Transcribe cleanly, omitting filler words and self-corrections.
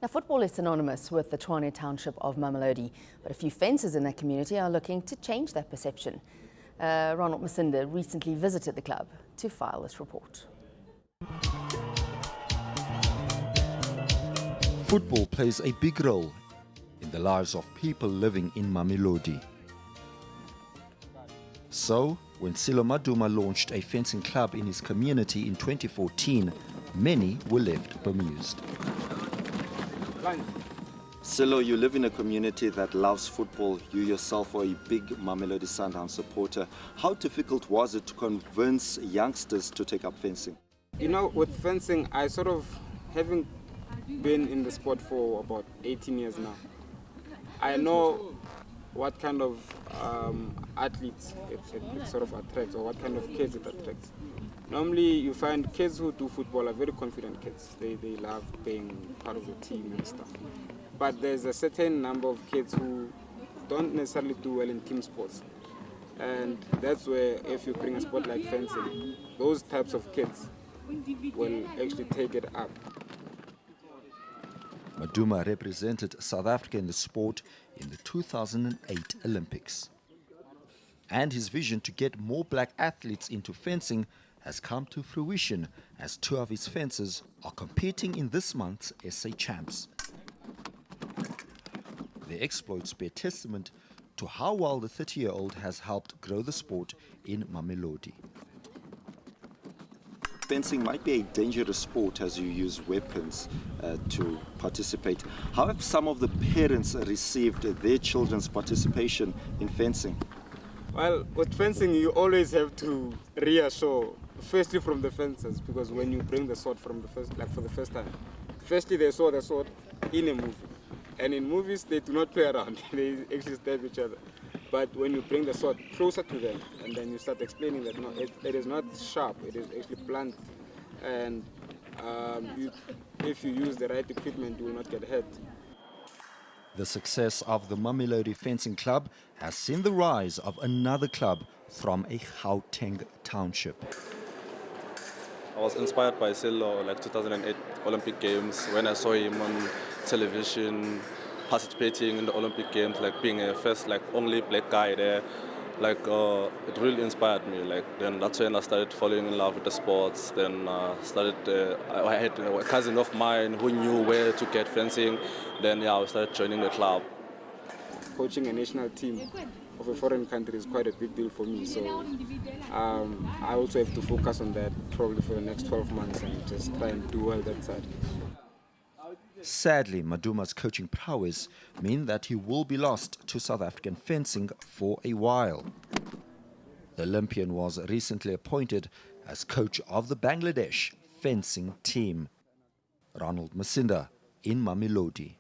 Now, football is synonymous with the Tshwane township of Mamelodi, but a few fences in that community are looking to change that perception. Ronald Masinda recently visited the club to file this report. Football plays a big role in the lives of people living in Mamelodi. So, when Sello Maduma launched a fencing club in his community in 2014, many were left bemused. Sello, you live in a community that loves football. You yourself are a big Mamelodi Sundowns supporter. How difficult was it to convince youngsters to take up fencing? You know, with fencing, I sort of, having been in the sport for about 18 years now, I know what kind of athletes it sort of attracts, or what kind of kids it attracts. Normally you find kids who do football are very confident kids. They love being part of the team and stuff. But there's a certain number of kids who don't necessarily do well in team sports. And that's where, if you bring a sport like fencing, those types of kids will actually take it up. Maduma represented South Africa in the sport in the 2008 Olympics. And his vision to get more black athletes into fencing has come to fruition as two of his fencers are competing in this month's SA Champs. Their exploits bear testament to how well the 30-year-old has helped grow the sport in Mamelodi. Fencing might be a dangerous sport as you use weapons to participate. How have some of the parents received their children's participation in fencing? Well, with fencing, you always have to reassure, firstly from the fencers, because when you bring the sword from for the first time, firstly they saw the sword in a movie, and in movies they do not play around; they actually stab each other. But when you bring the sword closer to them, and then you start explaining that no, it is not sharp; it is actually blunt, and if you use the right equipment, you will not get hurt. The success of the Mamelodi Fencing Club has seen the rise of another club from a Gauteng township. I was inspired by Sello, like 2008 Olympic Games, when I saw him on television participating in the Olympic Games, like being a first, like only black guy there. Like it really inspired me. Like then that's when I started falling in love with the sports. Then I had a cousin of mine who knew where to get fencing. Then yeah, I started joining the club. Coaching a national team of a foreign country is quite a big deal for me. So I also have to focus on that probably for the next 12 months and just try and do well that side. Sadly, Maduma's coaching prowess mean that he will be lost to South African fencing for a while. The Olympian was recently appointed as coach of the Bangladesh fencing team. Ronald Masinda in Mamelodi.